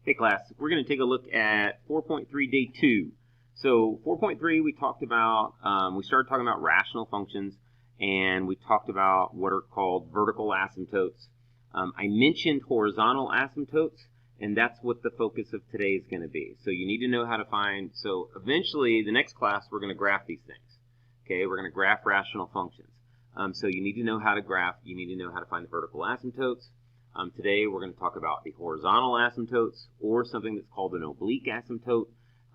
Hey class, we're going to take a look at 4.3 day 2. So 4.3 we talked about, we started talking about rational functions, and we talked about what are called vertical asymptotes. I mentioned horizontal asymptotes, and that's what the focus of today is going to be. So you need to know how to find, so eventually the next class we're going to graph these things. Okay, we're going to graph rational functions. So you need to know how to graph, you need to know how to find the vertical asymptotes. Today we're going to talk about the horizontal asymptotes or something that's called an oblique asymptote.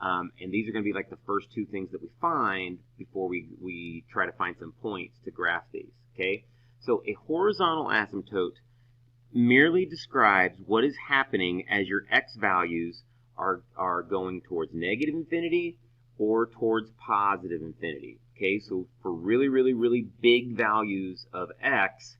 And these are going to be like the first two things that we find before we try to find some points to graph these. Okay, so a horizontal asymptote merely describes what is happening as your x values are going towards negative infinity or towards positive infinity. Okay, so for really big values of x,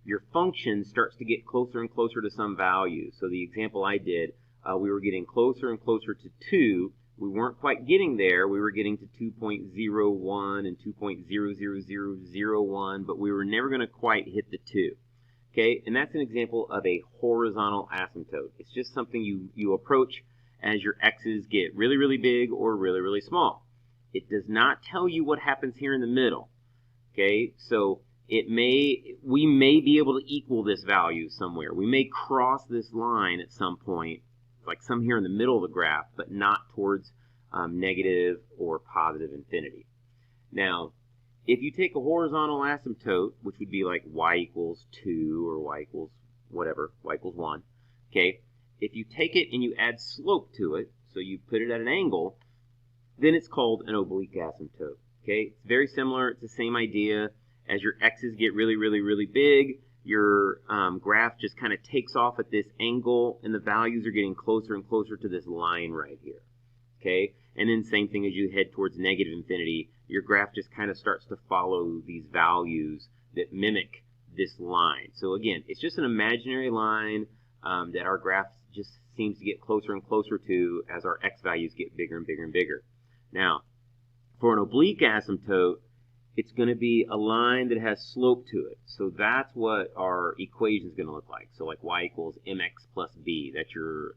your function starts to get closer and closer to some value. So the example I did, we were getting closer and closer to 2. We weren't quite getting there. We were getting to 2.01 and 2.00001, but we were never going to quite hit the 2. Okay, and that's an example of a horizontal asymptote. It's just something you approach as your x's get really big or really small. It does not tell you what happens here in the middle. Okay, so we may be able to equal this value somewhere. We may cross this line at some point, like some here in the middle of the graph, but not towards negative or positive infinity. Now, if you take a horizontal asymptote, which would be like y equals 2 or y equals whatever, y equals 1, okay, if you take it and you add slope to it, so you put it at an angle, then it's called an oblique asymptote. Okay, it's very similar. It's the same idea. As your x's get really big, your graph just kind of takes off at this angle, and the values are getting closer and closer to this line right here. Okay, and then same thing as you head towards negative infinity, your graph just kind of starts to follow these values that mimic this line. So again, it's just an imaginary line that our graph just seems to get closer and closer to as our x values get bigger and bigger. Now, for an oblique asymptote, it's going to be a line that has slope to it. So that's what our equation is going to look like. So like y equals mx plus b. That's your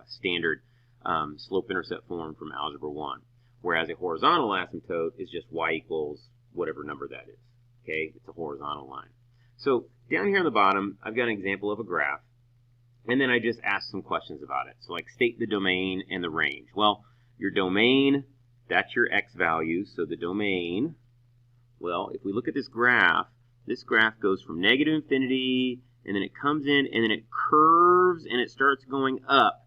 standard slope-intercept form from Algebra 1. Whereas a horizontal asymptote is just y equals whatever number that is. Okay, it's a horizontal line. So down here on the bottom, I've got an example of a graph. And then I just asked some questions about it. So like state the domain and the range. Well, your domain, that's your x values. So the domain, well, if we look at this graph goes from negative infinity, and then it comes in, and then it curves, and it starts going up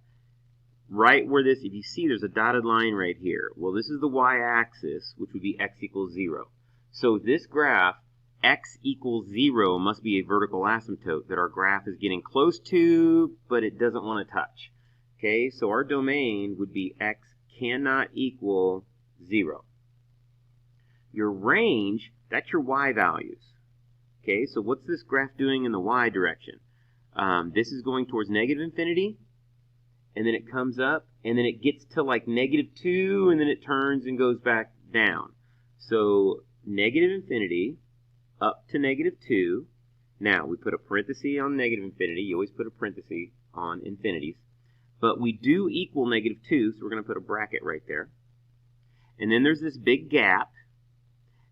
right where this, if you see there's a dotted line right here. Well, this is the y-axis, which would be x equals 0. So this graph, x equals 0, must be a vertical asymptote that our graph is getting close to, but it doesn't want to touch. Okay, so our domain would be x cannot equal 0. Your range, that's your y values. Okay, so what's this graph doing in the y direction? This is going towards negative infinity, and then it comes up, and then it gets to like negative 2, and then it turns and goes back down. So negative infinity up to negative 2. Now, we put a parenthesis on negative infinity. You always put a parenthesis on infinities. But we do equal negative 2, so we're going to put a bracket right there. And then there's this big gap.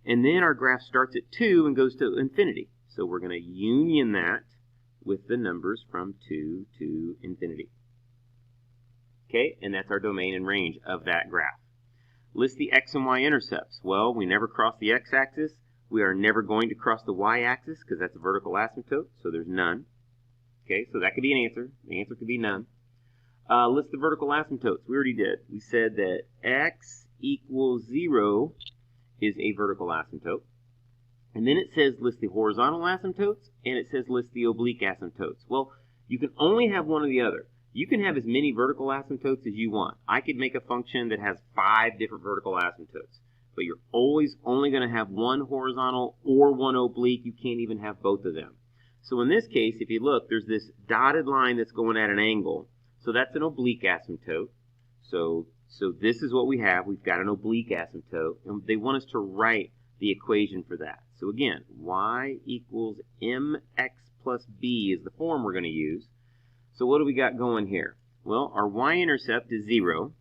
And then our graph starts at 2 and goes to infinity. So we're going to union that with the numbers from 2 to infinity. Okay, and that's our domain and range of that graph. List the x and y intercepts. Well, we never cross the x-axis. We are never going to cross the y-axis because that's a vertical asymptote, so there's none. Okay, so that could be an answer. The answer could be none. List the vertical asymptotes. We already did. We said that x equals 0 is a vertical asymptote. And then it says list the horizontal asymptotes, and it says list the oblique asymptotes. Well, you can only have one or the other. You can have as many vertical asymptotes as you want. I could make a function that has 5 different vertical asymptotes, but you're always only going to have one horizontal or one oblique. You can't even have both of them. So in this case, if you look, there's this dotted line that's going at an angle. So that's an oblique asymptote. So this is what we have. We've got an oblique asymptote, and they want us to write the equation for that. So again, y equals mx plus b is the form we're going to use. So what do we got going here? Well, our y-intercept is 0,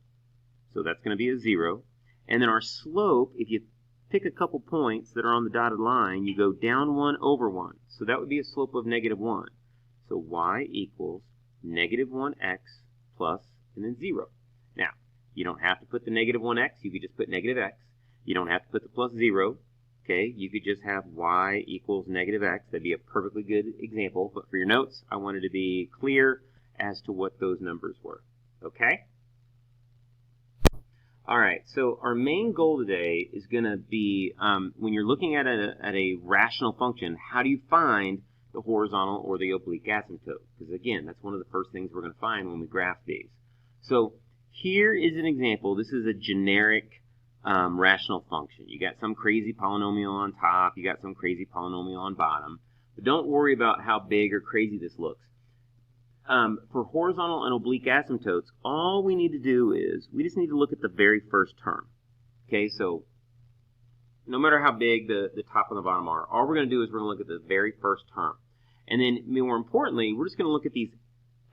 so that's going to be a 0. And then our slope, if you pick a couple points that are on the dotted line, you go down 1 over 1. So that would be a slope of -1. So y equals -1x plus, and then 0. Now, you don't have to put the -1x. You could just put -x. You don't have to put the plus 0. Okay, you could just have y equals -x. That'd be a perfectly good example. But for your notes, I wanted to be clear as to what those numbers were. Okay? All right, so our main goal today is going to be when you're looking at a rational function, how do you find the horizontal or the oblique asymptote? Because again, that's one of the first things we're going to find when we graph these. So here is an example. This is a generic rational function. You got some crazy polynomial on top, you got some crazy polynomial on bottom, but don't worry about how big or crazy this looks. For horizontal and oblique asymptotes, all we need to do is we just need to look at the very first term. Okay, so no matter how big the top and the bottom are, all we're going to do is we're going to look at the very first term. And then more importantly, we're just going to look at these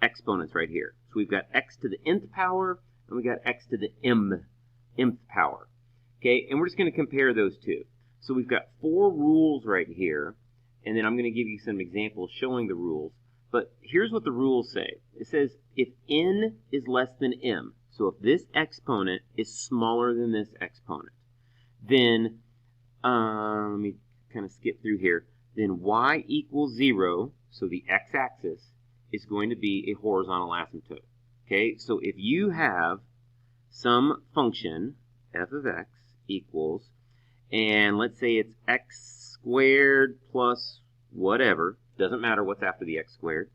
exponents right here. So we've got x to the nth power and we got x to the mth power. Okay, and we're just going to compare those two. So we've got 4 rules right here, and then I'm going to give you some examples showing the rules. But here's what the rules say. It says if n is less than m, so if this exponent is smaller than this exponent, then, let me kind of skip through here, then y equals 0, so the x-axis is going to be a horizontal asymptote. Okay, so if you have some function, f of x equals, and let's say it's x squared plus whatever, doesn't matter what's after the x squared,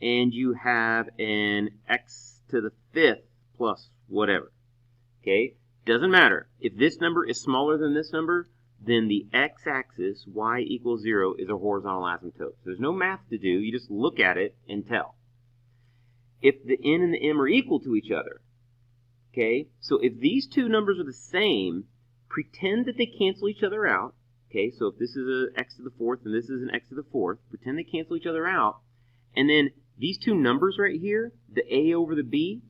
and you have an x to the 5th plus whatever. Okay, doesn't matter. If this number is smaller than this number, then the x-axis, y equals 0, is a horizontal asymptote. So there's no math to do. You just look at it and tell. If the n and the m are equal to each other, okay, so if these two numbers are the same, pretend that they cancel each other out. Okay, so if this is an x to the 4th and this is an x to the 4th, pretend they cancel each other out. And then these two numbers right here, the a over the b,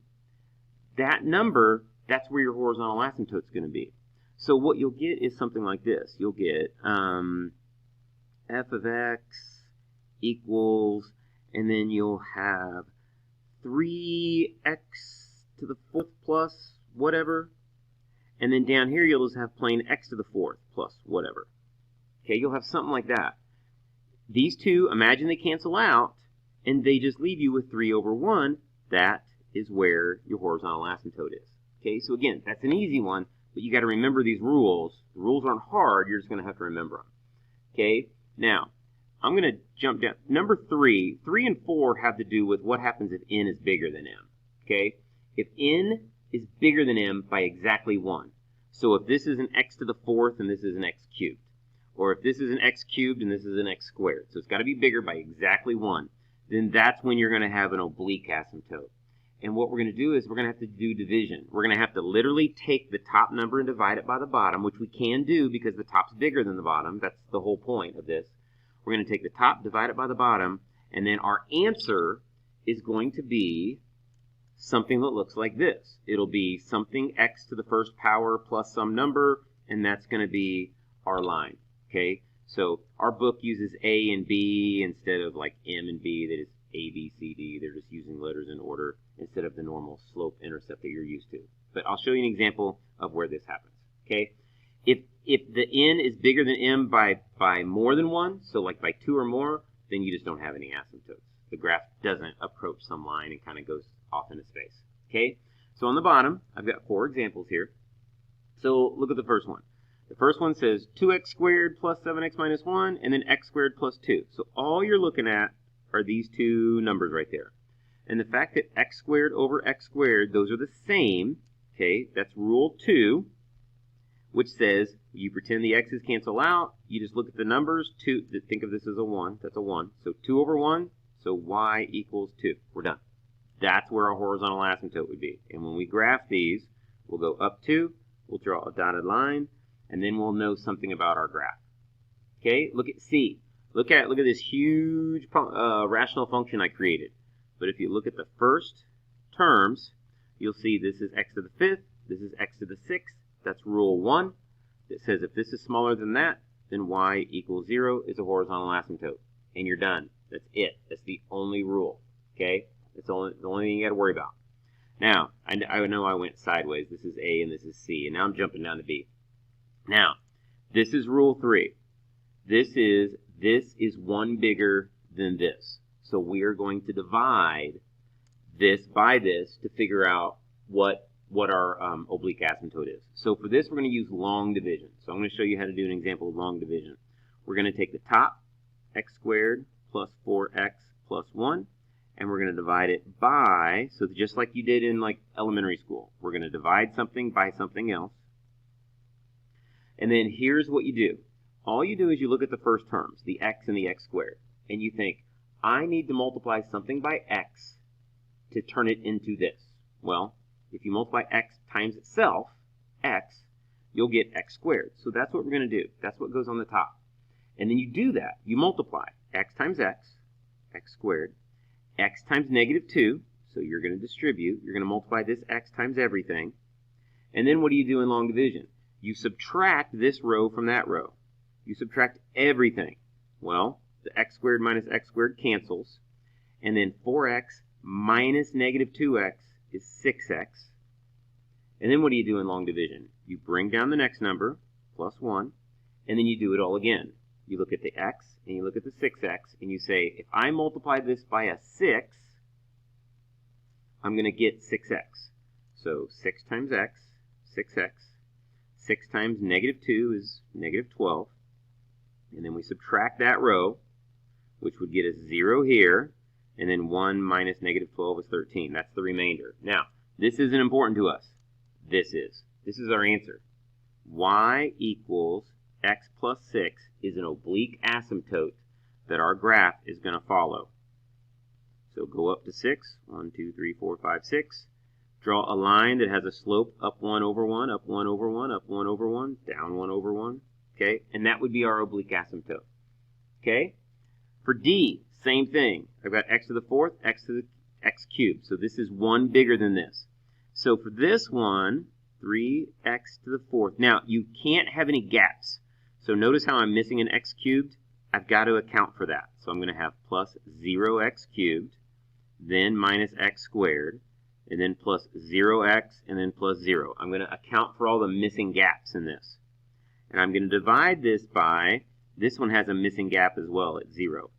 that number, that's where your horizontal asymptote is going to be. So what you'll get is something like this. You'll get f of x equals, and then you'll have 3x to the 4th plus whatever. And then down here you'll just have plain x to the 4th plus whatever. Okay, you'll have something like that. These two, imagine they cancel out, and they just leave you with 3 over 1. That is where your horizontal asymptote is. Okay, so again, that's an easy one, but you got to remember these rules. The rules aren't hard, you're just going to have to remember them. Okay, now, I'm going to jump down. Number 3 and 4 have to do with what happens if n is bigger than m. Okay, if n is bigger than m by exactly 1. So if this is an x to the 4th and this is an x cubed, or if this is an x cubed and this is an x squared, so it's got to be bigger by exactly 1, then that's when you're going to have an oblique asymptote. And what we're going to do is we're going to have to do division. We're going to have to literally take the top number and divide it by the bottom, which we can do because the top's bigger than the bottom. That's the whole point of this. We're going to take the top, divide it by the bottom, and then our answer is going to be something that looks like this. It'll be something x to the 1st power plus some number, and that's going to be our line. Okay, so our book uses A and B instead of like M and B. That is A, B, C, D. They're just using letters in order instead of the normal slope intercept that you're used to. But I'll show you an example of where this happens. Okay, if the n is bigger than m by more than 1, so like by 2 or more, then you just don't have any asymptotes. The graph doesn't approach some line and kind of goes off into space. Okay, so on the bottom, I've got 4 examples here. So look at the first one. The first one says 2x squared plus 7x minus 1, and then x squared plus 2. So all you're looking at are these two numbers right there. And the fact that x squared over x squared, those are the same, okay, that's rule 2, which says you pretend the x's cancel out, you just look at the numbers, 2, think of this as a 1, that's a 1. So 2 over 1, so y equals 2. We're done. That's where our horizontal asymptote would be. And when we graph these, we'll go up 2, we'll draw a dotted line, and then we'll know something about our graph. Okay, look at C. Look at this huge rational function I created. But if you look at the first terms, you'll see this is x to the 5th, this is x to the 6th. That's rule 1. It says if this is smaller than that, then y equals 0 is a horizontal asymptote. And you're done. That's it. That's the only rule. Okay? That's the only thing you got to worry about. Now, I know I went sideways. This is A and this is C. And now I'm jumping down to B. Now, this is rule 3. This is one bigger than this. So we are going to divide this by this to figure out what our oblique asymptote is. So for this, we're going to use long division. So I'm going to show you how to do an example of long division. We're going to take the top, x squared plus 4x plus 1, and we're going to divide it by, so just like you did in like elementary school, we're going to divide something by something else. And then here's what you do. All you do is you look at the first terms, the x and the x squared, and you think, I need to multiply something by x to turn it into this. Well, if you multiply x times itself, x, you'll get x squared. So that's what we're going to do. That's what goes on the top. And then you do that. You multiply x times x, x squared, x times -2, so you're going to distribute. You're going to multiply this x times everything. And then what do you do in long division? You subtract this row from that row. You subtract everything. Well, the x squared minus x squared cancels. And then 4x minus -2x is 6x. And then what do you do in long division? You bring down the next number, plus 1, and then you do it all again. You look at the x, and you look at the 6x, and you say, if I multiply this by a 6, I'm going to get 6x. So 6 times x, 6x. 6 times -2 is -12. And then we subtract that row, which would get us 0 here. And then 1 minus -12 is 13. That's the remainder. Now, this isn't important to us. This is our answer. Y equals x plus 6 is an oblique asymptote that our graph is going to follow. So go up to 6. 1, 2, 3, 4, 5, 6. Draw a line that has a slope up 1 over 1, up 1 over 1, up 1 over 1, down 1 over 1. Okay? And that would be our oblique asymptote. Okay? For D, same thing. I've got x to the 4th, x to the x cubed. So this is one bigger than this. So for this one, 3x to the 4th. Now, you can't have any gaps. So notice how I'm missing an x cubed. I've got to account for that. So I'm going to have plus 0x cubed, then minus x squared, and then plus 0x, and then plus 0. I'm going to account for all the missing gaps in this. And I'm going to divide this by, this one has a missing gap as well at 0.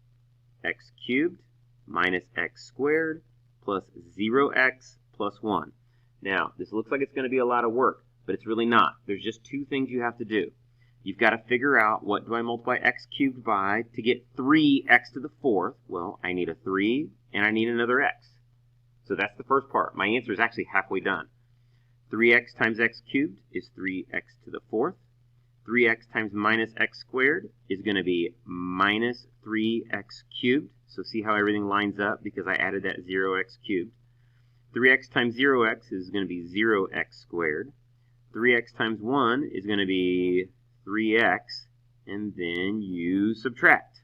X cubed minus x squared plus 0x plus 1. Now, this looks like it's going to be a lot of work, but it's really not. There's just two things you have to do. You've got to figure out, what do I multiply x cubed by to get 3x to the 4th? Well, I need a 3, and I need another x. So that's the first part. My answer is actually halfway done. 3x times x cubed is 3x to the 4th. 3x times minus x squared is going to be minus 3x cubed. So see how everything lines up because I added that 0x cubed. 3x times 0x is going to be 0x squared. 3x times 1 is going to be 3x. And then you subtract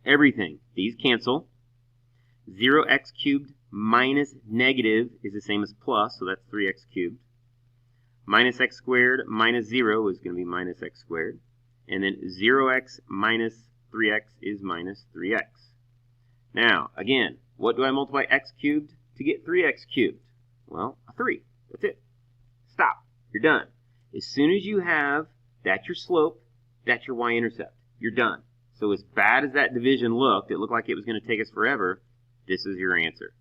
everything. These cancel. 0x cubed minus negative is the same as plus, so that's 3x cubed. Minus x squared minus 0 is going to be minus x squared. And then 0x minus 3x is minus 3x. Now, again, what do I multiply x cubed to get 3x cubed? Well, a 3. That's it. Stop. You're done. As soon as you have, that's your slope, that's your y-intercept. You're done. So as bad as that division looked, it looked like it was going to take us forever, this is your answer.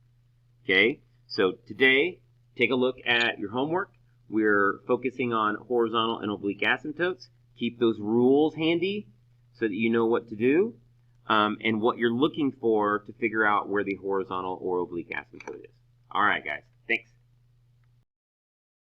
Okay? So today, take a look at your homework. We're focusing on horizontal and oblique asymptotes. Keep those rules handy so that you know what to do and what you're looking for to figure out where the horizontal or oblique asymptote is. All right, guys.